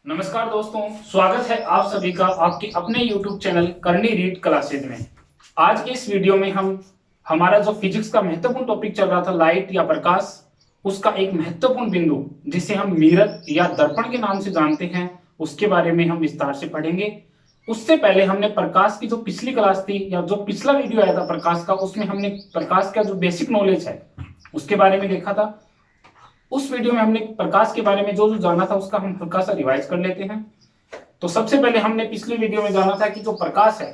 नमस्कार दोस्तों, स्वागत है आप सभी का आपके अपने YouTube चैनल करनी रीड क्लासेज में। आज के इस वीडियो में हम हमारा जो फिजिक्स का महत्वपूर्ण टॉपिक चल रहा था लाइट या प्रकाश, उसका एक महत्वपूर्ण बिंदु जिसे हम मिरर या दर्पण के नाम से जानते हैं, उसके बारे में हम विस्तार से पढ़ेंगे। उससे पहले हमने प्रकाश की जो पिछली क्लास थी या जो पिछला वीडियो आया था प्रकाश का, उसमें हमने प्रकाश का जो बेसिक नॉलेज है उसके बारे में देखा था। उस वीडियो में हमने प्रकाश के बारे में जो जो जाना था उसका हम हल्का सा रिवाइज कर लेते हैं। तो सबसे पहले हमने पिछले वीडियो में जाना था कि जो प्रकाश है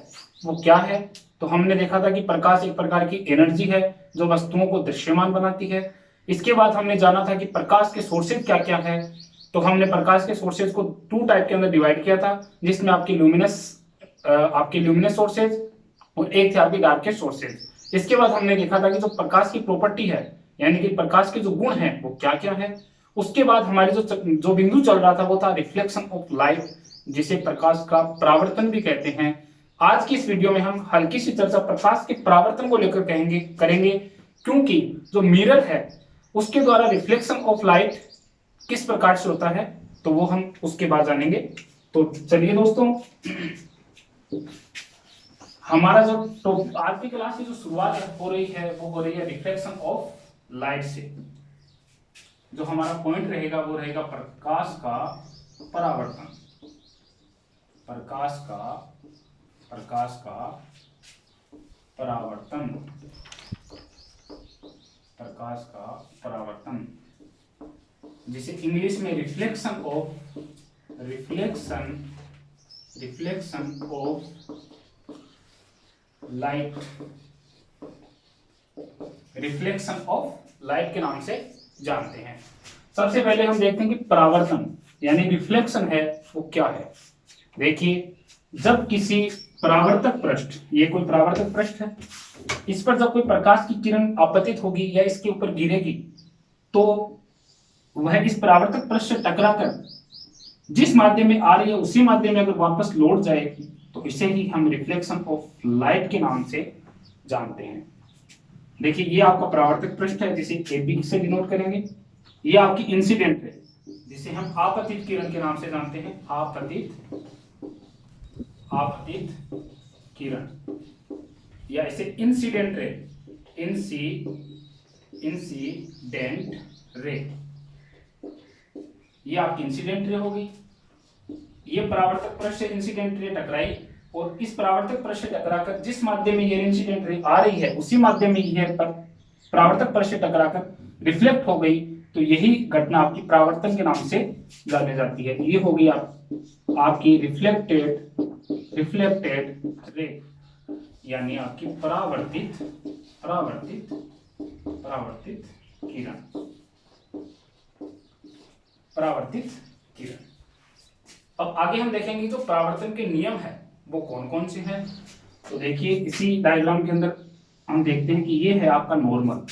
वो क्या है। तो हमने देखा था कि प्रकाश एक प्रकार की एनर्जी है जो वस्तुओं को दृश्यमान बनाती है। इसके बाद हमने जाना था कि प्रकाश के सोर्सेज क्या क्या है। तो हमने प्रकाश के सोर्सेज को टू टाइप के अंदर डिवाइड किया था, जिसमें आपके ल्यूमिनस सोर्सेज और एक थे आपके डार्केस्ट सोर्सेज। इसके बाद हमने देखा था कि जो प्रकाश की प्रॉपर्टी है यानी कि प्रकाश के जो गुण हैं वो क्या क्या है। उसके बाद हमारे जो बिंदु चल रहा था वो था रिफ्लेक्शन ऑफ लाइट, जिसे प्रकाश का परावर्तन भी कहते हैं। आज की इस वीडियो में हम हल्की सी चर्चा प्रकाश के परावर्तन को लेकर करेंगे, क्योंकि जो मिरर है उसके द्वारा रिफ्लेक्शन ऑफ लाइट किस प्रकार से होता है तो वो हम उसके बाद जानेंगे। तो चलिए दोस्तों, हमारा जो तो आज की क्लास की जो शुरुआत हो रही है वो हो रही है रिफ्लेक्शन ऑफ लाइट से। जो हमारा पॉइंट रहेगा वो रहेगा प्रकाश का परावर्तन। प्रकाश का परावर्तन। प्रकाश का परावर्तन जिसे इंग्लिश में reflection of light, reflection of light के नाम से जानते हैं। सबसे पहले हम देखते हैं कि परावर्तन यानी रिफ्लेक्शन है वो क्या है। देखिए, जब किसी परावर्तक पृष्ठ, ये कोई परावर्तक पृष्ठ है, इस पर जब कोई प्रकाश की किरण आपतित होगी या इसके ऊपर गिरेगी तो वह इस परावर्तक पृष्ठ से टकराकर जिस माध्यम में आ रही है उसी माध्यम में अगर वापस लौट जाएगी तो इसे ही हम रिफ्लेक्शन ऑफ लाइट के नाम से जानते हैं। देखिए, ये आपका परावर्तक पृष्ठ है जिसे AB से डिनोट करेंगे। ये आपकी इंसिडेंट है जिसे हम आपतित किरण के नाम से जानते हैं। आपतित किरण या इसे इंसिडेंट रे, इंसिडेंट रे, ये आपकी इंसिडेंट रे होगी। ये परावर्तक पृष्ठ से इंसिडेंट रे टकराई और इस परावर्तक पृष्ठ से टकराकर जिस माध्यम में ये इंसिडेंट रे आ रही है उसी माध्यम में यह परावर्तक पृष्ठ से टकराकर रिफ्लेक्ट हो गई, तो यही घटना आपकी परावर्तन के नाम से जानी जाती है। ये होगी आपकी रिफ्लेक्टेड रे यानी आपकी परावर्तित किरण। अब आगे हम देखेंगे जो परावर्तन के नियम है वो कौन कौन से हैं। तो देखिए, इसी डायग्राम के अंदर हम देखते हैं कि ये है आपका नॉर्मल,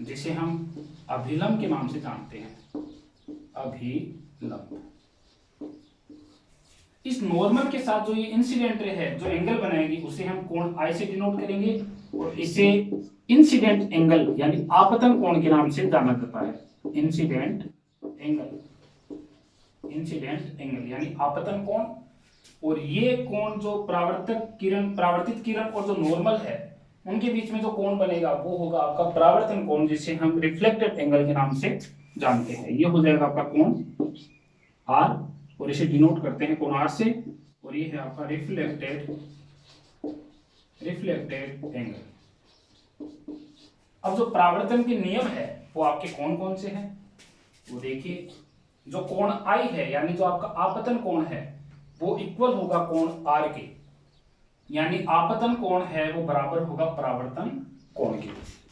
जिसे हम अभिलंब के नाम से जानते हैं। अभिलंब। इस नॉर्मल के साथ जो ये इंसिडेंट रे है जो एंगल बनाएगी उसे हम कोण I से डिनोट करेंगे और इसे इंसिडेंट एंगल यानी आपतन कोण के नाम से जाना जाता है। इंसिडेंट एंगल यानी आपतन कोण। और ये कोण जो परावर्तित किरण और जो नॉर्मल है उनके बीच में जो कोण बनेगा वो होगा आपका परावर्तन कोण, जिसे हम रिफ्लेक्टेड एंगल के नाम से जानते हैं। ये हो जाएगा आपका कोण R और इसे डिनोट करते हैं कोण R से, और ये है आपका रिफ्लेक्टेड एंगल। अब जो परावर्तन के नियम है वो आपके कौन कौन से हैं वो देखिए। जो कोण I है यानी जो आपका आपतन कोण है वो इक्वल होगा कोण R के, यानी आपतन कोण है वो बराबर होगा परावर्तन कोण के।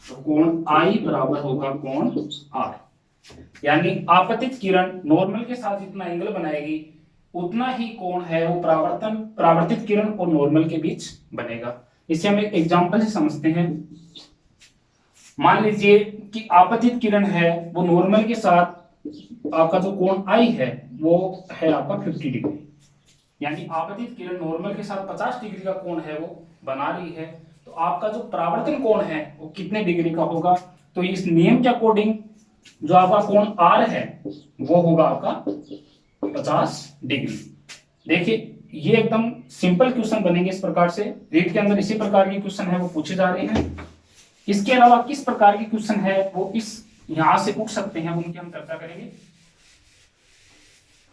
तो कोण I बराबर होगा कोण R, यानी आपतित किरण नॉर्मल के साथ जितना एंगल बनाएगी उतना ही कोण है वो परावर्तित किरण और नॉर्मल के बीच बनेगा। इसे हम एक एग्जांपल से समझते हैं। मान लीजिए कि आपतित किरण है वो नॉर्मल के साथ आपका जो कोण I है वो है आपका 50 डिग्री, यानी आपतित किरण नॉर्मल के साथ 50 डिग्री का कोण है वो बना रही है, तो आपका जो परावर्तन कोण है वो कितने डिग्री का होगा। तो इस नियम के अकॉर्डिंग जो आपका कोण R है वो होगा आपका 50 डिग्री। देखिए ये एकदम सिंपल क्वेश्चन बनेंगे इस प्रकार से। रीट के अंदर इसी प्रकार के क्वेश्चन है वो पूछे जा रहे हैं। इसके अलावा किस प्रकार के क्वेश्चन है वो इस यहां से पूछ सकते हैं, उनकी हम चर्चा करेंगे।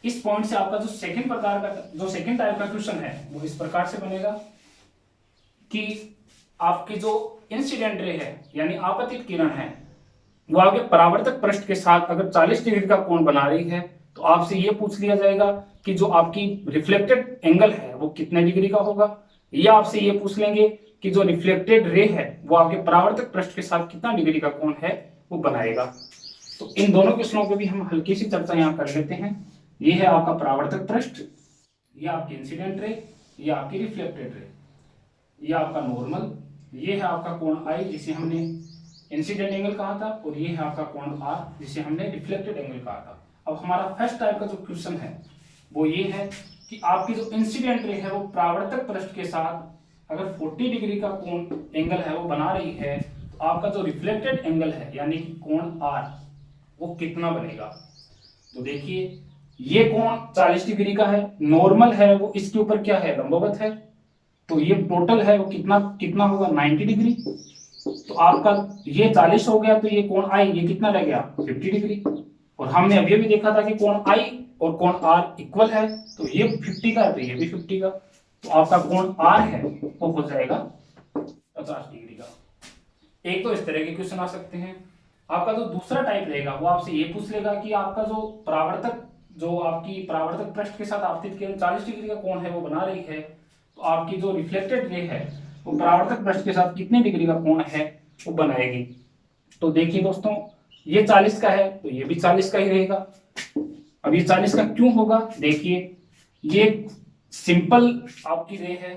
इस पॉइंट से आपका जो सेकंड प्रकार का जो सेकंड टाइप का क्वेश्चन है वो इस प्रकार से बनेगा कि आपकी जो इंसिडेंट रे है यानी आपतित किरण है वो आपके परावर्तक पृष्ठ के साथ अगर 40 डिग्री का कोण बना रही है तो आपसे ये पूछ लिया जाएगा कि जो आपकी रिफ्लेक्टेड एंगल है वो कितने डिग्री का होगा, या आपसे ये पूछ लेंगे कि जो रिफ्लेक्टेड रे है वो आपके परावर्तक पृष्ठ के साथ कितना डिग्री का कोण है वो बनाएगा। तो इन दोनों क्वेश्चनों पे भी हम हल्की सी चर्चा यहाँ कर लेते हैं। ये है आपका परावर्तक पृष्ठ, ये आपकी इंसिडेंट रे, ये आपकी रिफ्लेक्टेड रे, ये आपका नॉर्मल, ये है आपका कोण आई जिसे हमने इंसिडेंट एंगल कहा था, और ये है आपका कोण आर जिसे हमने रिफ्लेक्टेड एंगल कहा था। अब हमारा फर्स्ट टाइप का जो क्वेश्चन है वो ये है कि आपकी जो इंसिडेंट रे है वो परावर्तक पृष्ठ के साथ अगर 40 डिग्री का कोण एंगल है वो बना रही है तो आपका जो रिफ्लेक्टेड एंगल है यानी कि कोण आर वो कितना बनेगा। तो देखिए ये कोण 40 डिग्री का है, नॉर्मल है वो इसके ऊपर क्या है लंबवत है, तो ये टोटल है वो कितना कितना होगा 90 डिग्री। तो आपका ये 40 हो गया तो ये कोण आई ये कितना रह गया 50 डिग्री। और हमने अभी भी देखा था कि कोण आई और कोण आर इक्वल है, तो ये 50 का है तो ये भी 50 का, तो आपका कोण आर है वो हो जाएगा 50 डिग्री का। एक तो इस तरह के क्वेश्चन आ सकते हैं। आपका जो दूसरा टाइप रहेगा वो आपसे ये पूछ लेगा कि आपका जो आपकी परावर्तक पृष्ठ के साथ आपतित किरण 40 डिग्री का कोण है वो बना रही है, तो आपकी जो रिफ्लेक्टेड रे है वो परावर्तक पृष्ठ के साथ कितने डिग्री का कोण है वो बनाएगी। तो देखिए दोस्तों ये 40 का है तो ये भी 40 का ही रहेगा। अब ये 40 का क्यों होगा, देखिए ये सिंपल आपकी रे है,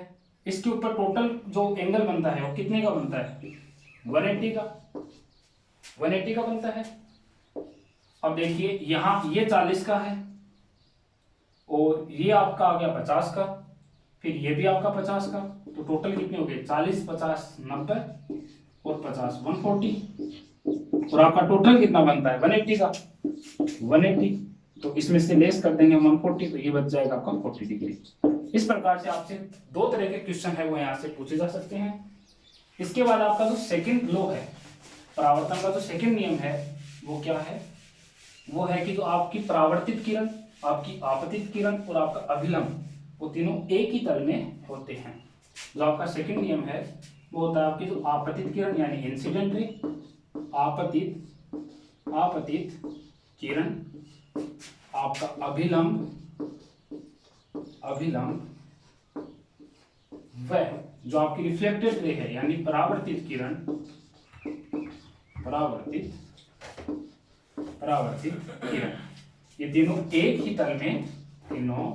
इसके ऊपर टोटल जो एंगल बनता है वो कितने का बनता है 180 का, 180 का बनता है। अब देखिए यहां ये 40 का है और ये आपका आ गया 50 का, फिर ये भी आपका 50 का, तो टोटल कितने हो गए 40 50 90 और 50 140, और आपका टोटल कितना बनता है 180 का 180, तो इसमें से लेस कर देंगे 140 तो ये बच जाएगा आपका 40 डिग्री। इस प्रकार से आपसे दो तरह के क्वेश्चन है वो यहाँ से पूछे जा सकते हैं। इसके बाद आपका जो सेकंड लॉ है परावर्तन का जो सेकंड नियम है वो क्या है, वो है कि जो आपकी परावर्तित किरण आपकी आपतित किरण और आपका अभिलंब वो तीनों एक ही तल में होते हैं। जो आपका सेकंड नियम है वो होता है आपकी जो आपतित किरण यानी इंसिडेंट रे, आपतित किरण, आपका अभिलंब वह जो आपकी रिफ्लेक्टेड रे है यानी परावर्तित किरण, परावर्तित किरण, ये तीनों एक ही तल में होते हैं,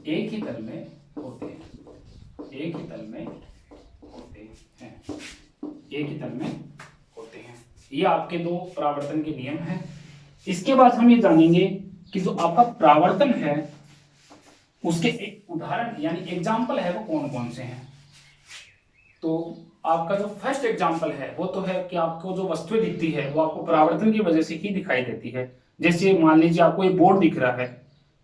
एक ही तल में होते हैं। ये आपके दो परावर्तन के नियम हैं। इसके बाद हम ये जानेंगे कि जो आपका परावर्तन है उसके एक उदाहरण यानी एग्जाम्पल है वो कौन कौन से हैं। तो आपका जो फर्स्ट एग्जाम्पल है वो तो है कि आपको जो वस्तुएं दिखती है वो आपको परावर्तन की वजह से ही दिखाई देती है। जैसे मान लीजिए आपको ये बोर्ड दिख रहा है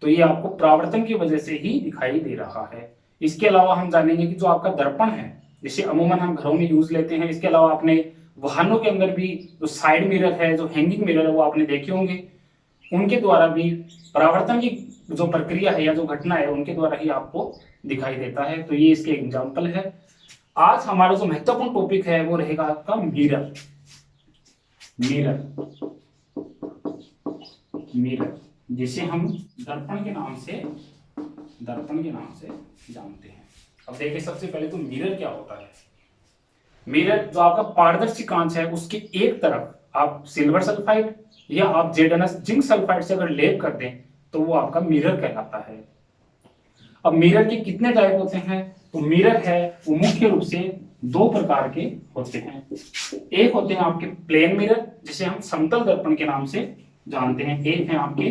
तो ये आपको परावर्तन की वजह से ही दिखाई दे रहा है। इसके अलावा हम जानेंगे कि जो आपका दर्पण है जिसे अमूमन हम घरों में यूज लेते हैं, इसके अलावा आपने वाहनों के अंदर भी जो साइड मिरर है जो हैंगिंग मिरर है वो आपने देखे होंगे, उनके द्वारा भी परावर्तन की जो प्रक्रिया है या जो घटना है उनके द्वारा ही आपको दिखाई देता है। तो ये इसके एग्जाम्पल है। आज हमारा जो महत्वपूर्ण टॉपिक है वो रहेगा आपका मिरर, जिसे हम दर्पण के नाम से जानते हैं। अब देखिए सबसे पहले तो मिरर क्या होता है। मिरर जो आपका पारदर्शी कांच है उसके एक तरफ आप सिल्वर सल्फाइड या आप ZnS जिंक सल्फाइड से अगर लेप कर दें तो वो आपका मिरर कहलाता है। अब मिरर के कितने टाइप होते हैं, तो मिरर है वो मुख्य रूप से दो प्रकार के होते हैं। एक होते हैं आपके प्लेन मिरर जिसे हम समतल दर्पण के नाम से जानते हैं, एक है आपके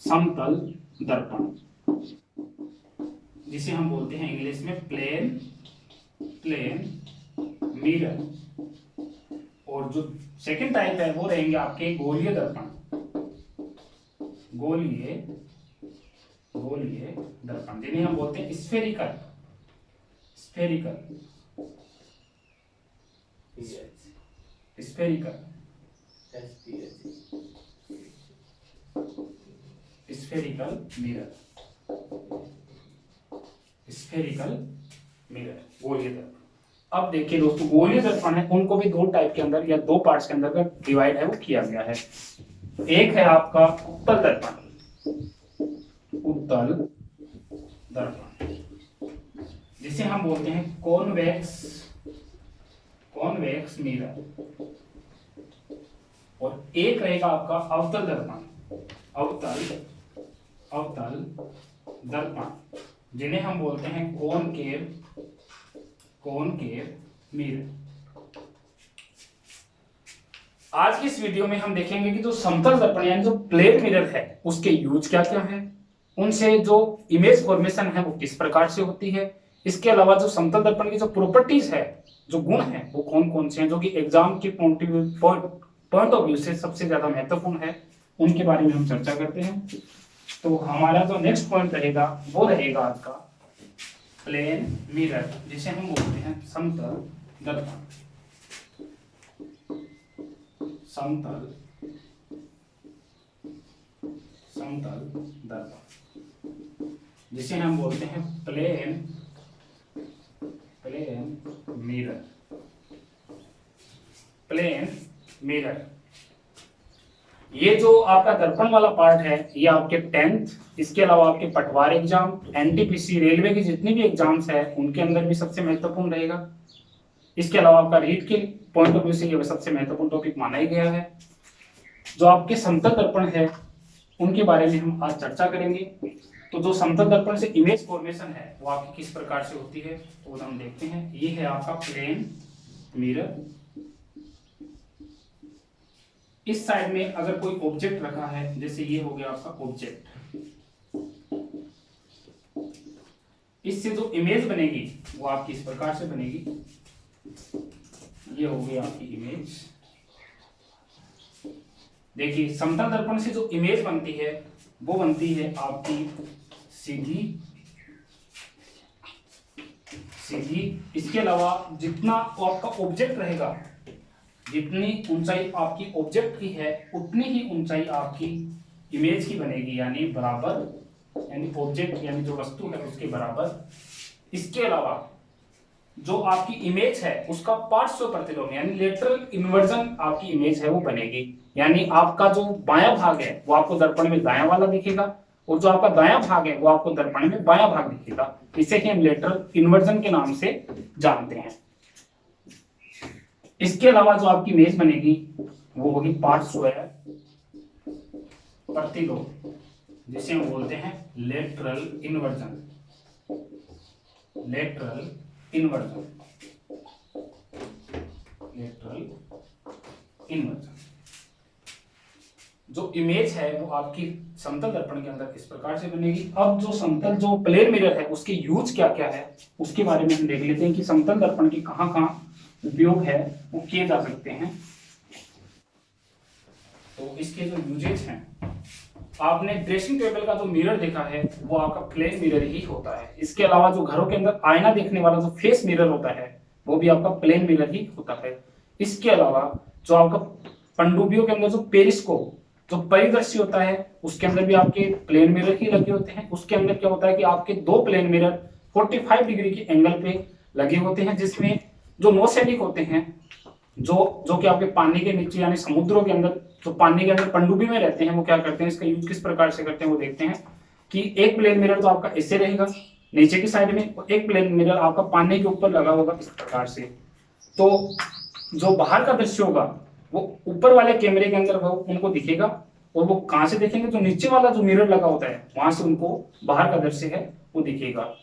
समतल दर्पण जिसे हम बोलते हैं इंग्लिश में प्लेन मिरर। और जो सेकंड टाइप है वो रहेंगे आपके गोलीय गोलीय दर्पण, जिन्हें हम बोलते हैं spherical spherical spherical spherical mirror spherical mirror गोलीय दर्पण। अब देखिए दोस्तों, गोलीय दर्पण है उनको भी दो टाइप के अंदर या दो पार्ट्स के अंदर डिवाइड है वो किया गया है। एक है आपका उत्तल दर्पण, उत्तल दर्पण जिसे हम बोलते हैं कॉन्वेक्स मिरर, और एक रहेगा आपका अवतल दर्पण, अवतल दर्पण जिन्हें हम बोलते हैं कॉनकेव मिरर। आज की इस वीडियो में हम देखेंगे कि जो समतल दर्पण यानी जो प्लेन मिरर है उसके यूज क्या क्या है, उनसे जो इमेज फॉर्मेशन है वो किस प्रकार से होती है, इसके अलावा जो समतल दर्पण की जो प्रॉपर्टीज है, जो गुण है वो कौन कौन से हैं जो कि एग्जाम की पॉइंट ऑफ व्यू से सबसे ज्यादा महत्वपूर्ण है, उनके बारे में हम चर्चा करते हैं। तो हमारा जो नेक्स्ट पॉइंट रहेगा वो रहेगा आज का प्लेन मिरर, जिसे हम बोलते हैं समतल दर्पण, समतल दर्पण जिसे हम बोलते हैं प्लेन मिरर, प्लेन मिरर। ये जो आपका दर्पण वाला पार्ट है ये आपके 10th, इसके अलावा आपके पटवार एग्जाम, एनटीपीसी, रेलवे की जितनी भी एग्जाम्स है उनके अंदर भी सबसे महत्वपूर्ण रहेगा। इसके अलावा आपका रीट के पॉइंट ऑफ व्यू से ये सबसे महत्वपूर्ण टॉपिक माना ही गया है। जो आपके समतल दर्पण है उनके बारे में हम आज चर्चा करेंगे। तो जो समतल दर्पण से इमेज फॉर्मेशन है वो आपकी किस प्रकार से होती है तो हम देखते हैं। ये है आपका प्लेन मिरर। इस साइड में अगर कोई ऑब्जेक्ट रखा है, जैसे ये हो गया आपका ऑब्जेक्ट, इससे जो इमेज बनेगी वो आपकी इस प्रकार से बनेगी। ये हो गई आपकी इमेज। देखिए समतल दर्पण से जो इमेज बनती है वो बनती है आपकी सीधी। इसके अलावा जितना आपका ऑब्जेक्ट रहेगा, जितनी ऊंचाई आपकी ऑब्जेक्ट की है उतनी ही ऊंचाई आपकी इमेज की बनेगी, यानी बराबर, यानी ऑब्जेक्ट यानी जो वस्तु है उसके बराबर। इसके अलावा जो आपकी इमेज है उसका पार्श्व प्रतिलोम यानी लेटरल इन्वर्जन आपकी इमेज है वो बनेगी, यानी आपका जो बायां भाग है वो आपको दर्पण में दायां वाला दिखेगा और जो आपका दायां भाग है वो आपको दर्पण में बायां भाग दिखेगा। इसे ही हम लेटरल इन्वर्जन के नाम से जानते हैं। इसके अलावा जो आपकी इमेज बनेगी वो होगी पार्श्व प्रतिलोम, जिसे हम बोलते हैं लेटरल इन्वर्जन। लेटरल इन्वर्जन जो इमेज है वो आपकी समतल दर्पण के अंदर इस प्रकार से बनेगी। अब जो समतल जो प्लेन मिरर है उसके यूज क्या क्या है उसके बारे में हम देख लेते हैं कि समतल दर्पण के कहां उपयोग है वो किए जा सकते हैं। तो इसके जो यूजेज हैं, आपने ड्रेसिंग टेबल का जो मिरर देखा है वो आपका प्लेन मिरर ही होता है। इसके अलावा जो घरों के अंदर आईना देखने वाला जो फेस मिरर होता है वो भी आपका प्लेन मिरर ही होता है। इसके अलावा जो आपका पनडुब्बियों के अंदर जो पेरिस्कोप जो परिदृश्य होता है उसके अंदर भी आपके प्लेन मिरर ही लगे होते हैं। उसके अंदर क्या होता है कि आपके दो प्लेन मिरर 45 डिग्री के एंगल पे लगे होते हैं, जिसमें जो नोसेलिक होते हैं जो कि आपके पानी के नीचे यानी समुद्रों के अंदर, जो पानी के अंदर पनडुब्बी में रहते हैं, वो क्या करते हैं, इसका यूज किस प्रकार से करते हैं वो देखते हैं। कि एक प्लेन मिरर तो आपका ऐसे रहेगा नीचे की साइड में, और एक प्लेन मिरर आपका पानी के ऊपर लगा होगा इस प्रकार से। तो जो बाहर का दृश्य होगा वो ऊपर वाले कैमरे के अंदर वो उनको दिखेगा, और वो कहां से देखेंगे, जो नीचे वाला जो मिरर लगा होता है वहां से उनको बाहर का दृश्य है वो दिखेगा।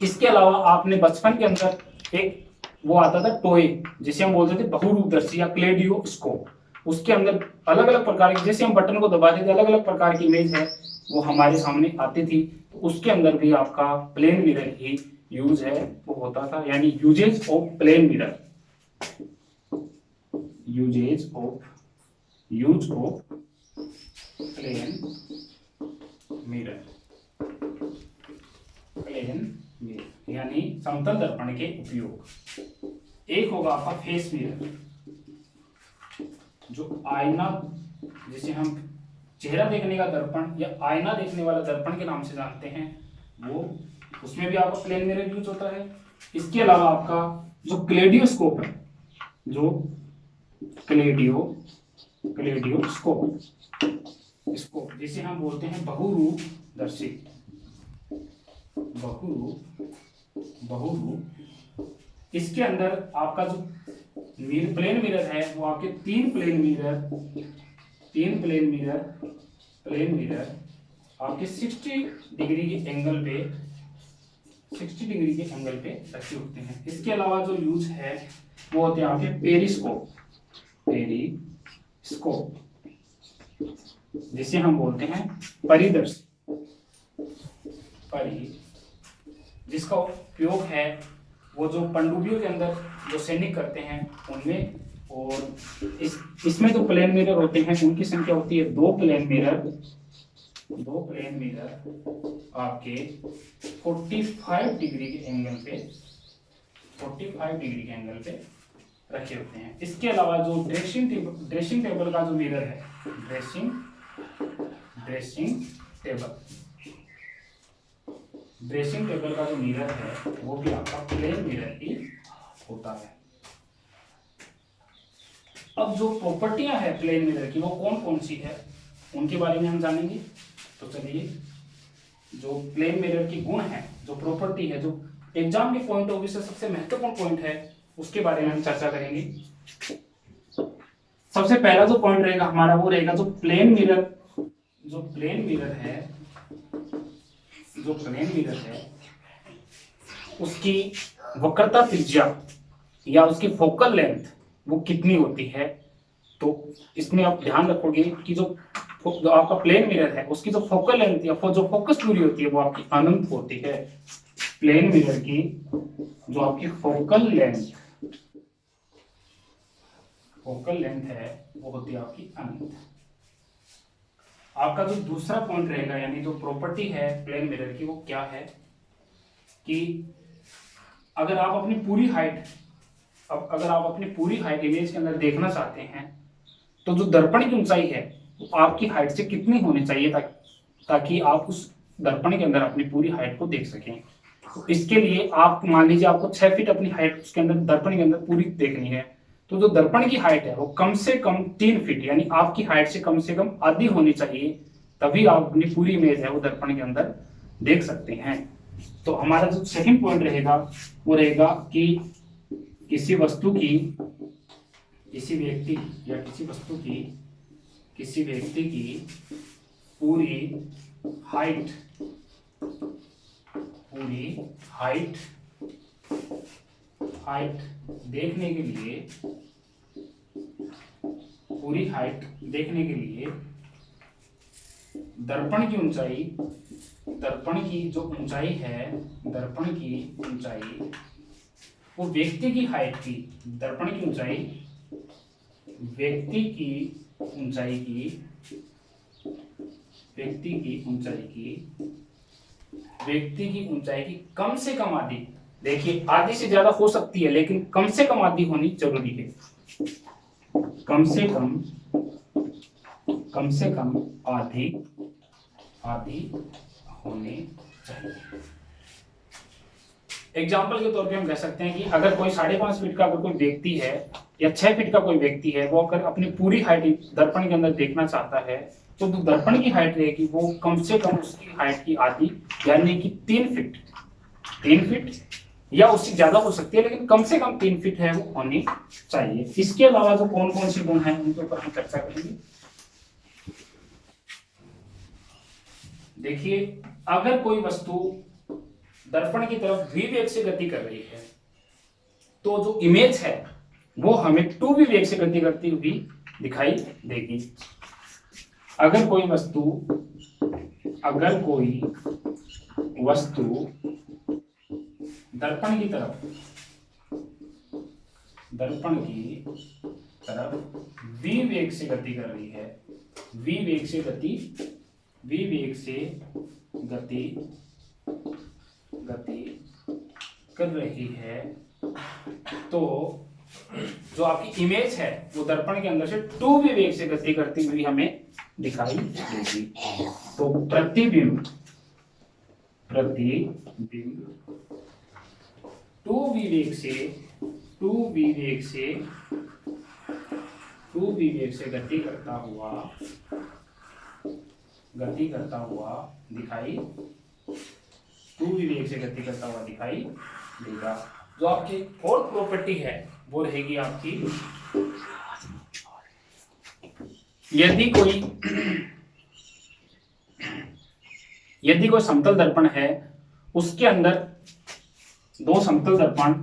इसके अलावा आपने बचपन के अंदर एक वो आता था टॉय, जिसे हम बोलते थे बहुरूपदर्शी या क्लेडियोस्कोप। उसके अंदर अलग अलग प्रकार की, जैसे हम बटन को दबाते थे अलग अलग प्रकार की इमेज है वो हमारे सामने आती थी। तो उसके अंदर भी आपका प्लेन मिरर ही यूज है वो होता था, यानी uses of plane mirror, use of plane mirror. यानी समतल दर्पण के उपयोग। एक होगा आपका फेस मिरर, जो आईना जिसे हम चेहरा देखने का दर्पण या आईना देखने वाला दर्पण के नाम से जानते हैं, वो उसमें भी आपका प्लेन मिरर यूज होता है। इसके अलावा आपका जो क्लेडियोस्कोप है, जो क्लेडियोस्कोप इसको जिसे हम बोलते हैं बहुरूपदर्शी, बहुरूप, इसके अंदर आपका जो प्लेन मिरर है वो आपके तीन प्लेन मिरर आपके 60 डिग्री के एंगल पे रखे होते हैं। इसके अलावा जो यूज है वो होते हैं आपके पेरिस्कोप जिसे हम बोलते हैं परिदर्शी, जिसका उपयोग है वो जो पनडुब्बियों के अंदर जो सैनिक करते हैं उनमें। और इसमें जो प्लेन मिरर होते हैं उनकी संख्या होती है दो प्लेन मिरर आपके 45 डिग्री के एंगल पे रखे होते हैं। इसके अलावा जो ड्रेसिंग टेबल का जो मिरर है, ड्रेसिंग टेबल का जो मिरर है वो भी आपका प्लेन मिरर ही होता है। अब जो प्रॉपर्टियां है प्लेन मिरर की वो कौन कौन सी है उनके बारे में हम जानेंगे। तो चलिए, जो प्लेन मिरर की गुण है, जो प्रॉपर्टी है, जो एग्जाम के पॉइंट ऑफ व्यू से सबसे महत्वपूर्ण पॉइंट है, उसके बारे में हम चर्चा करेंगे। सबसे पहला जो पॉइंट रहेगा हमारा वो रहेगा जो प्लेन मिरर है उसकी वक्रता त्रिज्या या उसकी फोकल लेंथ वो कितनी होती है। तो इसमें आप ध्यान रखोगे कि जो आपका प्लेन मिरर है उसकी जो फोकल लेंथ या जो फोकस दूरी होती है वो आपकी अनंत होती है। प्लेन मिरर की जो आपकी फोकल लेंथ है वो होती है आपकी अनंत। आपका जो दूसरा पॉइंट रहेगा यानी जो प्रॉपर्टी है प्लेन मिरर की वो क्या है कि अगर आप अपनी पूरी हाइट इमेज के अंदर देखना चाहते हैं तो जो दर्पण की ऊंचाई है वो आपकी हाइट से कितनी होनी चाहिए ताकि आप उस दर्पण के अंदर अपनी पूरी हाइट को देख सकें। तो इसके लिए आप मान लीजिए आपको 6 फीट अपनी हाइट उसके अंदर दर्पण के अंदर पूरी देखनी है, तो जो दर्पण की हाइट है वो कम से कम 3 फीट यानी आपकी हाइट से कम आधी होनी चाहिए, तभी आप अपनी पूरी इमेज है वो दर्पण के अंदर देख सकते हैं। तो हमारा जो सेकंड पॉइंट रहेगा वो रहेगा कि किसी व्यक्ति या किसी व्यक्ति की पूरी हाइट देखने के लिए दर्पण की जो ऊंचाई है वो व्यक्ति की हाइट की दर्पण की ऊंचाई व्यक्ति की ऊंचाई की कम से कम आधी, देखिए आधी से ज्यादा हो सकती है लेकिन कम से कम आधी होनी जरूरी है। कम से कम आधी होनी चाहिए। एग्जाम्पल के तौर पे हम कह सकते हैं कि अगर कोई 5.5 फीट का अगर कोई व्यक्ति है या 6 फीट का कोई व्यक्ति है, वो अगर अपनी पूरी हाइट दर्पण के अंदर देखना चाहता है तो दर्पण की हाइट रहेगी वो कम से कम उसकी हाइट की आधी यानी कि 3 फीट या उससे ज्यादा हो सकती है लेकिन कम से कम 3 फीट है वो होनी चाहिए। इसके अलावा जो कौन कौन सी गुण है उनके ऊपर हम चर्चा करेंगे। देखिए, अगर कोई वस्तु दर्पण की तरफ v वेग से गति कर रही है तो जो इमेज है वो हमें 2v वेग से गति करती हुई दिखाई देगी। अगर कोई वस्तु दर्पण की तरफ v वेग से गति कर रही है, v वेग से गति कर रही है तो जो आपकी इमेज है वो दर्पण के अंदर से 2v वेग से गति करती हुई हमें दिखाई देगी। तो प्रतिबिंब 2v वेग से गति करता हुआ दिखाई 2v वेग से गति करता हुआ दिखाई देगा। जो आपकी फोर्थ प्रॉपर्टी है वो रहेगी आपकी, यदि कोई समतल दर्पण है, उसके अंदर दो समतल दर्पण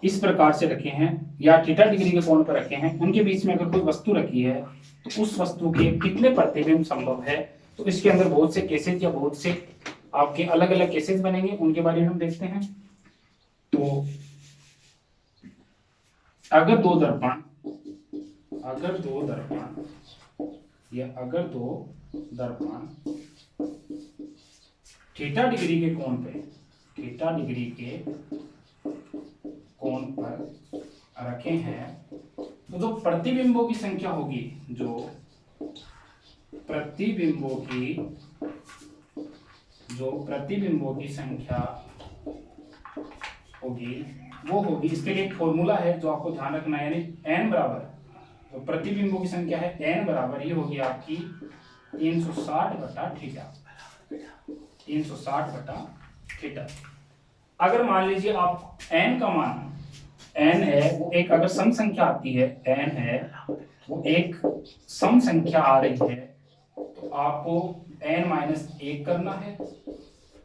इस प्रकार से रखे हैं या थीटा डिग्री के कोण पर रखे हैं, उनके बीच में अगर कोई वस्तु रखी है तो उस वस्तु के कितने प्रतिबिंब संभव है। तो इसके अंदर बहुत से केसेस या बहुत से आपके अलग अलग केसेस बनेंगे, उनके बारे में हम देखते हैं। तो अगर दो दर्पण थीटा डिग्री के कोण पर रखे हैं तो जो प्रतिबिंबों की संख्या होगी, वो होगी, इसके लिए एक फॉर्मूला है जो आपको ध्यान रखना है, यानी n बराबर, तो प्रतिबिंबों की संख्या है n बराबर, ये होगी आपकी 360 बटा थीटा। अगर मान लीजिए आप n का मान n है वो एक अगर सम संख्या आती है, n है वो एक सम संख्या आ रही है तो आपको n-1 करना है,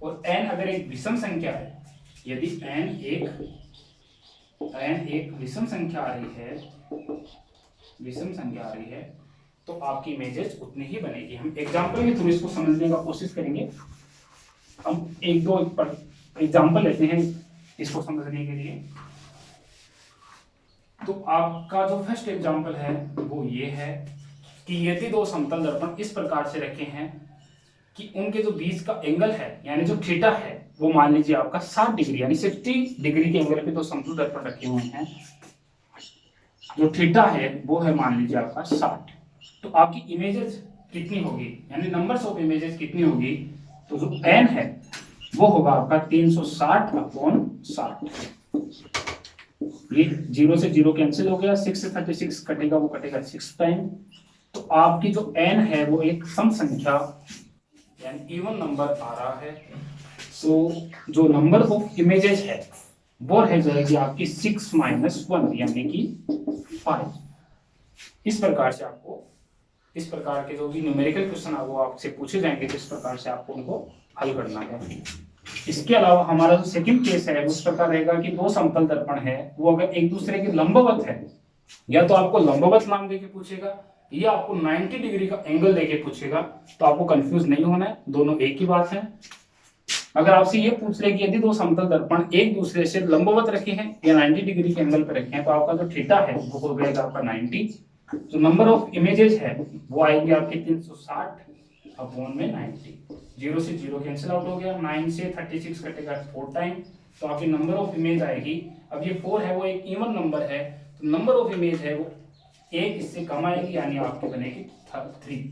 और n अगर एक विषम संख्या है, यदि n एक विषम संख्या आ रही है तो आपकी इमेजेस उतनी ही बनेगी। हम एग्जांपल के थ्रू इसको समझने का कोशिश करेंगे। हम एक दो एग्जांपल लेते हैं इसको समझने के लिए। तो आपका जो फर्स्ट एग्जांपल है वो ये है कि यदि दो समतल दर्पण इस प्रकार से रखे हैं कि उनके जो बीच का एंगल है यानी जो थीटा है वो मान लीजिए आपका 60 डिग्री यानी 60 डिग्री के एंगल पे दो समतल दर्पण रखे हुए हैं, जो थीटा है वो है मान लीजिए आपका 60। तो आपकी इमेजेस कितनी होगी, यानी नंबर्स ऑफ इमेजेस कितनी होगी, तो जो n है वो होगा आपका 360/60। ये 0 से 0 कैंसिल हो गया, 6 से 36 कटेगा, वो कटेगा 6 टाइम। तो आपकी जो n है वो एक सम संख्या यानी इवन नंबर आ रहा है। सो जो नंबर ऑफ इमेजेस है वो रह जाएगी आपकी 6 - 1 यानी कि 5। इस प्रकार से आपको इस प्रकार के जो भी न्यूमेरिकल क्वेश्चन है वो आपसे पूछे जाएंगे, तो इस प्रकार से आपको उनको हल करना है। इसके अलावा हमारा जो सेकंड केस है उस प्रकार रहेगा कि दो समतल दर्पण है वो अगर एक दूसरे के लंबवत है, या तो आपको लंबवत नाम देके पूछेगा या आपको 90 डिग्री का एंगल देके पूछेगा, तो आपको कंफ्यूज नहीं होना है, दोनों एक ही बात है। अगर आपसे ये पूछ ले कि यदि दो समतल दर्पण एक दूसरे से लंबवत रखे हैं या 90 डिग्री के एंगल पर रखे हैं, तो आपका जो थीटा है वो हो जाएगा आपका 90। जो नंबर ऑफ इमेजेस है वो आएगी आपके 360/90। 0 से 0 कैंसिल आउट हो गया, 9 से 36 कटेगा 4 टाइम, तो आपकी नंबर ऑफ इमेज आएगी। अब ये 4 है वो एक इवन नंबर है, तो नंबर ऑफ इमेज है वो एक इससे कम आएगी, यानी आपकी बनेगी 3।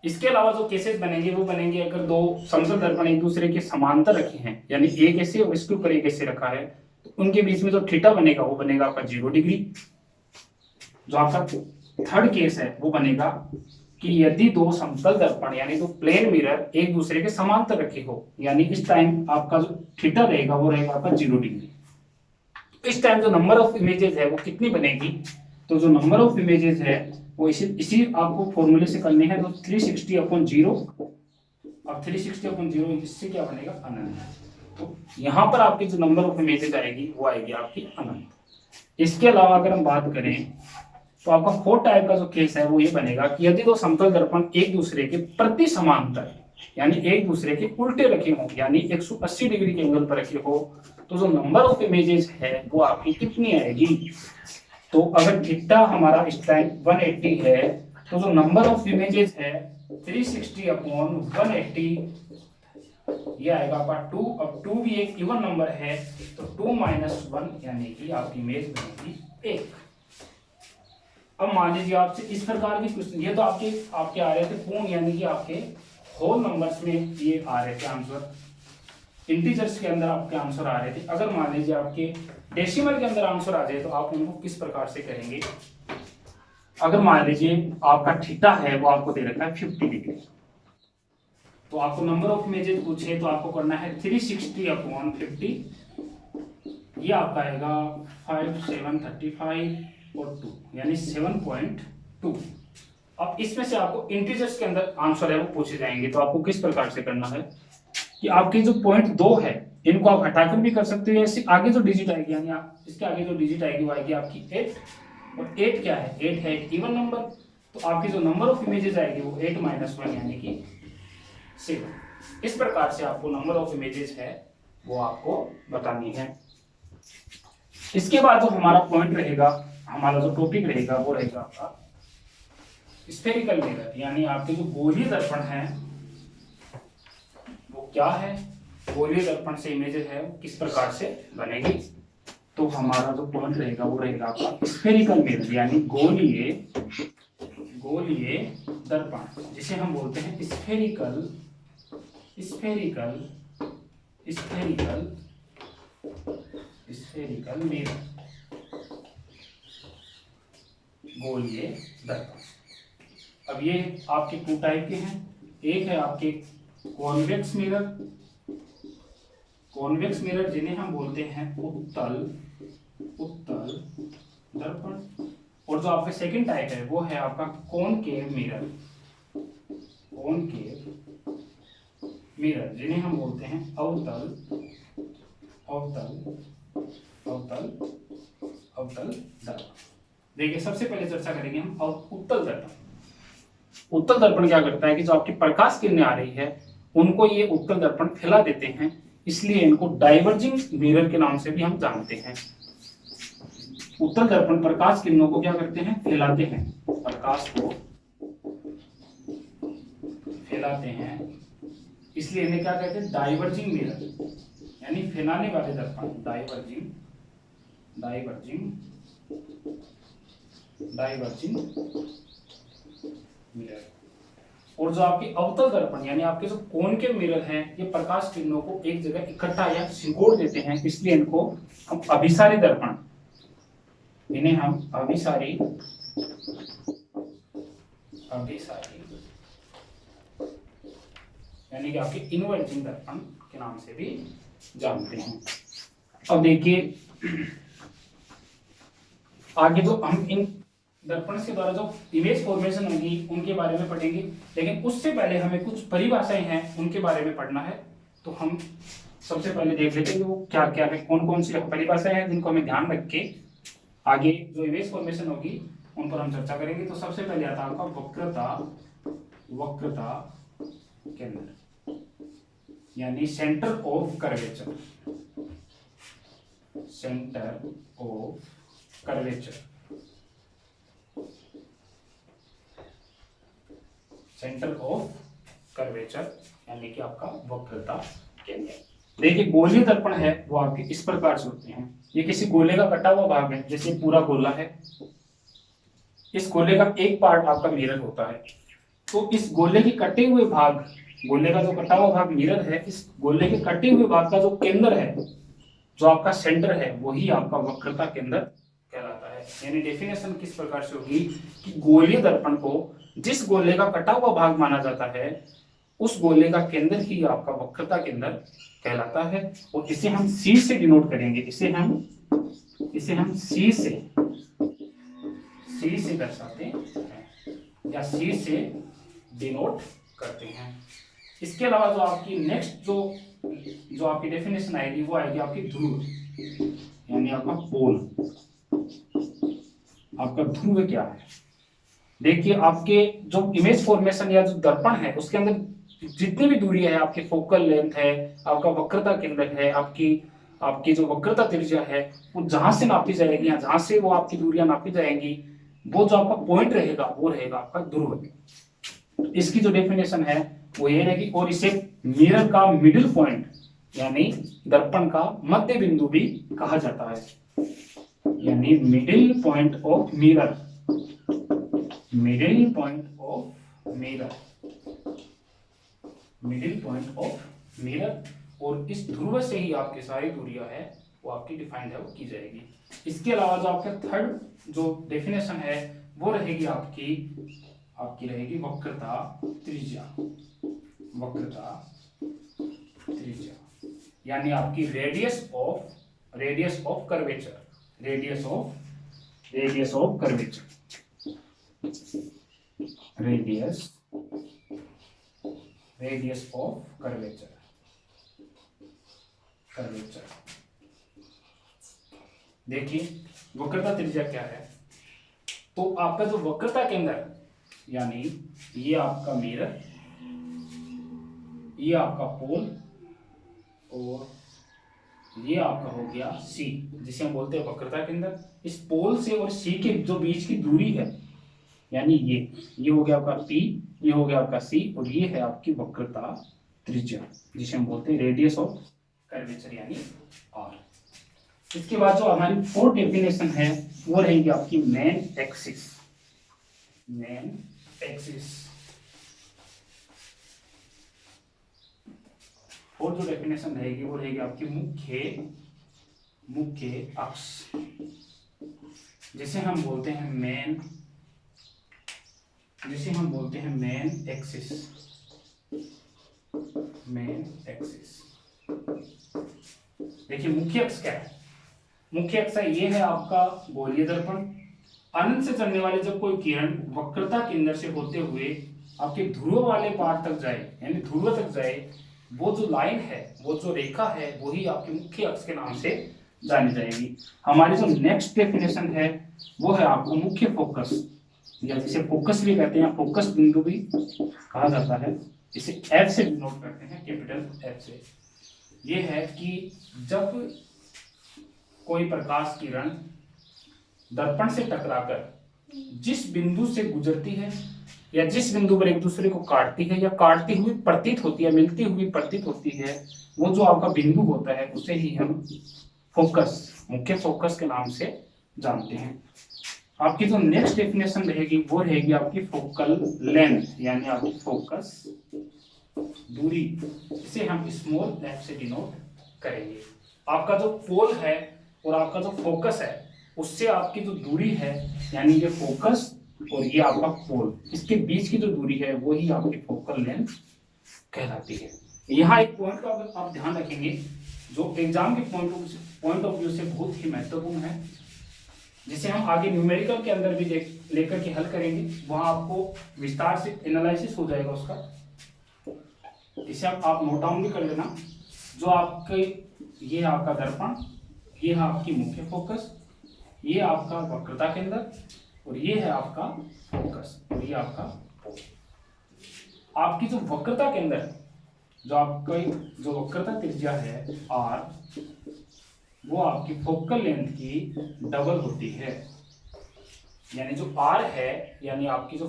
इसके अलावा जो केसेस बनेंगे वो बनेंगे अगर दो समतल दर्पण एक दूसरे के समांतर रखे हैं, यानी एक ऐसे और इसके ऊपर एक ऐसे रखा है, तो उनके बीच में जो थीटा बनेगा वो बनेगा आपका 0 डिग्री। जो आपका थर्ड केस है वो बनेगा कि यदि दो समतल दर्पण यानी दो प्लेन मिरर एक दूसरे के समांतर रखे हो, यानी इस टाइम आपका जो थीटा रहेगा वो रहेगा आपका 0 डिग्री। इस टाइम जो नंबर ऑफ इमेजेस है वो कितनी बनेगी, तो जो नंबर ऑफ इमेजेस है वो इसी आपको फॉर्मूले से करने हैं। तो 360/0, अब 360/0 इससे क्या बनेगा, अनंत। तो यहाँ पर आपकी जो नंबर ऑफ इमेजेस आएगी वो आएगी आपकी अनंत। इसके अलावा अगर हम बात करें तो आपका फोर्थ टाइप का जो केस है वो ये बनेगा कि यदि दो समतल दर्पण एक दूसरे के प्रति समांतर यानी एक दूसरे के उल्टे रखे हों, यानी 180 डिग्री के एंगल पर रखे हो, तो जो नंबर ऑफ इमेजेस है वो आपकी कितनी आएगी। तो अगर थीटा हमारा इस टाइम 180 है, तो जो नंबर ऑफ इमेजेस है 360/180 ये आएगा आपका 2। अब 2 भी एक इवन नंबर है तो 2 माइनस 1 यानी कि आपकी इमेज बनेगी 1। अब मान लीजिए आपसे इस प्रकार की क्वेश्चन, ये तो आपके आ रहे थे पूर्ण यानी कि आपके होल नंबर्स में ये आ रहे थे आंसर, इंटीजर्स के अंदर आपके आंसर आ रहे थे। अगर मान लीजिए आपके डेसिमल के अंदर आंसर आ जाए तो आप उनको किस प्रकार से करेंगे। अगर मान लीजिए आपका थीटा है वो आपको दे रखा है 50 डिग्री, तो आपको नंबर ऑफ इमेजेस पूछे तो आपको करना है 360/50। ये आपका आएगा 5, 7, 35 और 2 यानी 7.2। अब इसमें से आपको इंटीजर्स के अंदर आंसर है वो पूछे जाएंगे, तो आपको किस प्रकार से करना है कि आपके जो पॉइंट 2 है इनको आप हटाकर भी कर सकते हो, या आगे जो डिजिट आएगी यानी आप इसके आगे जो डिजिट आएगी वो आएगी आपकी 8, और 8 क्या है, 8 है एक इवन नंबर, तो आपकी जो नंबर ऑफ इमेजेस आएगी वो 8 माइनस 1 यानी कि 7। इस प्रकार से आपको नंबर ऑफ इमेजेस है वो आपको बतानी है। इसके बाद जो हमारा पॉइंट रहेगा, हमारा जो टॉपिक रहेगा वो रहेगा आपका स्फेरिकल मिरर, यानी आपके जो गोलीय दर्पण है वो क्या है, गोलीय दर्पण से इमेजेस है वो किस प्रकार से बनेगी। तो हमारा जो पॉइंट रहेगा वो रहेगा आपका स्फेरिकल मिरर, यानी गोलीय दर्पण, जिसे हम बोलते हैं स्फेरिकल मिरर, गोलीय दर्पण। अब ये आपके 2 टाइप के हैं, एक है आपके कॉन्वेक्स मिरर जिन्हें हम बोलते हैं उत्तल दर्पण, और जो आपका सेकंड टाइप है वो है आपका कॉनकेव मिरर जिन्हें हम बोलते हैं अवतल दर्पण। देखिए सबसे पहले चर्चा करेंगे हम उत्तल दर्पण। उत्तल दर्पण क्या करता है कि जो आपकी प्रकाश किरणें आ रही है उनको ये उत्तल दर्पण फैला देते हैं, इसलिए इनको डाइवर्जिंग मिरर के नाम से भी हम जानते हैं। उत्तल दर्पण प्रकाश किरणों को क्या करते हैं, फैलाते हैं, प्रकाश को फैलाते हैं, इसलिए इन्हें क्या कहते हैं, डाइवर्जिंग मिरर, यानी फैलाने वाले दर्पण, डाइवर्जिंग मिरर। और जो आपके अवतल दर्पण यानी आपके जो कॉनकेव मिरर हैं, ये प्रकाश किरणों को एक जगह इकट्ठा या सिकोड़ देते हैं, इसलिए इनको हम अभिसारी दर्पण, इन्हें हम अभिसारी यानी कि आपके इनवर्जिंग दर्पण के नाम से भी जानते हैं। अब देखिए आगे जो हम इन दर्पण के द्वारा जो इमेज फॉर्मेशन होगी उनके बारे में पढ़ेंगे, लेकिन उससे पहले हमें कुछ परिभाषाएं हैं उनके बारे में पढ़ना है। तो हम सबसे पहले देख लेते हैं कि वो क्या क्या है, कौन कौन सी परिभाषाएं हैं जिनको हमें ध्यान रख के आगे जो इमेज फॉर्मेशन होगी उन पर हम चर्चा करेंगे। तो सबसे पहले आता है आपका वक्रता केंद्र, यानी सेंटर ऑफ कर्वेचर, यानी कि आपका वक्रता केंद्र। देखिए गोलीय दर्पण है वो आपके इस प्रकार से होते हैं, ये किसी गोले का कटा हुआ भाग है, जैसे पूरा गोला है, इस गोले का एक पार्ट आपका मिरर होता है, तो इस गोले के कटे हुए भाग, गोले का जो कटा हुआ भाग मिरर है, इस गोले के कटे हुए भाग का जो केंद्र है, जो आपका सेंटर है, वही आपका वक्रता केंद्र कहलाता है। यानी डेफिनेशन किस प्रकार से होगी कि गोलीय दर्पण को जिस गोले का कटा हुआ भाग माना जाता है उस गोले का केंद्र ही आपका वक्रता केंद्र कहलाता है, और इसे हम C से डिनोट करेंगे, इसे हम C से दर्शाते हैं या C से डिनोट करते हैं। इसके अलावा जो आपकी नेक्स्ट जो आपकी डेफिनेशन आएगी वो आएगी आपकी ध्रुव, यानी आपका पोल। आपका ध्रुव क्या है, देखिए आपके जो इमेज फॉर्मेशन या जो दर्पण है उसके अंदर जितनी भी दूरी है, आपकी फोकल लेंथ है, आपका वक्रता केंद्र है, आपकी जो वक्रता त्रिज्या है, वो जहां से नापी जाएगी या जहां से वो आपकी दूरियां नापी जाएंगी, वो जो आपका पॉइंट रहेगा वो रहेगा आपका ध्रुव। इसकी जो डेफिनेशन है वो ये है कि और इसे मिरर का मिडिल पॉइंट यानी दर्पण का मध्य बिंदु भी कहा जाता है, यानी middle point of mirror, middle point of mirror, middle point of mirror. और इस ध्रुव से ही आपकी सारी दूरियां है वो आपकी डिफाइंड है वो की जाएगी। इसके अलावा जो आपका थर्ड जो डेफिनेशन है वो रहेगी आपकी रहेगी वक्रता त्रिज्या, वक्रता त्रिज्या यानी आपकी radius of curvature, radius of curvature, radius of curvature. देखिए वक्रता त्रिज्या क्या है, तो आपका जो वक्रता केंद्र यानी ये आपका मिरर, ये आपका पोल और ये आपका हो गया सी, जिसे हम बोलते हैं वक्रता केंद्र। इस पोल से और सी के जो बीच की दूरी है यानी ये हो गया आपका पी, ये हो गया आपका सी और ये है आपकी वक्रता त्रिज्या जिसे हम बोलते हैं रेडियस ऑफ कर्वेचर यानी आर। इसके बाद जो हमारी फोर्थ डेफिनेशन है वो रहेगी आपकी main axis, main axis. Fourth जो डेफिनेशन रहेगी वो रहेगी आपकी मुख्य अक्ष, जिसे हम बोलते हैं मेन एक्सिस, मेन एक्सिस। देखिए मुख्य अक्ष क्या है, मुख्य अक्ष ये है आपका गोलीय दर्पण। अनंत से चलने वाले जब कोई किरण वक्रता केंद्र से होते हुए आपके ध्रुव वाले पार्ट तक जाए यानी ध्रुव तक जाए, वो जो लाइन है, वो जो रेखा है, वही आपके मुख्य अक्ष के नाम से जानी जाएगी। हमारी जो नेक्स्ट डेफिनेशन है वो है आपको मुख्य फोकस, या जिसे फोकस भी कहते हैं, फोकस बिंदु भी कहा जाता है। इसे एफ से डिनोट करते हैं, कैपिटल एफ से। ये है कि जब कोई प्रकाश किरण दर्पण से टकराकर जिस बिंदु से गुजरती है या जिस बिंदु पर एक दूसरे को काटती है या काटती हुई प्रतीत होती है, मिलती हुई प्रतीत होती है, वो जो आपका बिंदु होता है उसे ही हम फोकस, मुख्य फोकस के नाम से जानते हैं। आपकी जो नेक्स्ट डेफिनेशन रहेगी वो रहेगी आपकी फोकल लेंथ यानी आपकी फोकस दूरी, इसे हम स्मॉल एफ से डिनोट करेंगे। आपका जो पोल है और आपका जो फोकस है उससे आपकी जो दूरी है यानी ये फोकस और ये आपका पोल, इसके बीच की जो दूरी है वही आपकी फोकल लेंथ कहलाती है। यहाँ एक पॉइंट का अगर आप ध्यान रखेंगे जो एग्जाम के पॉइंट ऑफ व्यू से बहुत ही महत्वपूर्ण है, जिसे हम आगे न्यूमेरिकल के अंदर भी लेकर के हल करेंगे, वहां आपको विस्तार से एनालिसिस हो जाएगा उसका। इसे आप नोट डाउन भी कर लेना। जो आपके ये आपका दर्पण, ये है आपकी मुख्य फोकस, ये आपका वक्रता केंद्र और ये है आपका फोकस और ये आपका पोल। आपकी जो वक्रता केंद्र, जो आपकी जो वक्रता त्रिज्या है आर, वो आपकी फोकल लेंथ की डबल होती है। यानी जो आर है यानी आपकी जो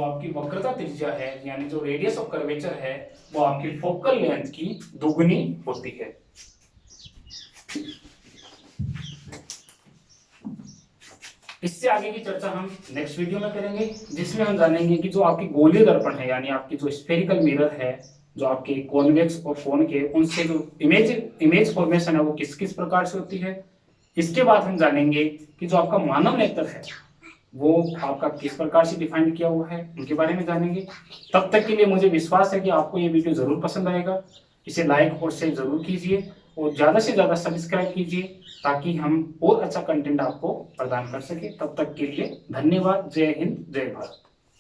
आपकी वक्रता त्रिज्या है यानी जो रेडियस ऑफ कर्वेचर है वो आपकी फोकल लेंथ की दुगनी होती है। इससे आगे की चर्चा हम नेक्स्ट वीडियो में करेंगे, जिसमें हम जानेंगे कि जो आपकी गोलीय दर्पण है यानी आपकी जो स्फेरिकल मिरर है, जो आपके कॉन्वेक्स और कॉनकेव, उनसे जो इमेज फॉर्मेशन है वो किस किस प्रकार से होती है। इसके बाद हम जानेंगे कि जो आपका मानव नेत्र है वो आपका किस प्रकार से डिफाइन किया हुआ है, उनके बारे में जानेंगे। तब तक के लिए मुझे विश्वास है कि आपको ये वीडियो जरूर पसंद आएगा। इसे लाइक और शेयर जरूर कीजिए और ज़्यादा से ज़्यादा सब्सक्राइब कीजिए ताकि हम और अच्छा कंटेंट आपको प्रदान कर सके। तब तक के लिए धन्यवाद। जय हिंद, जय भारत।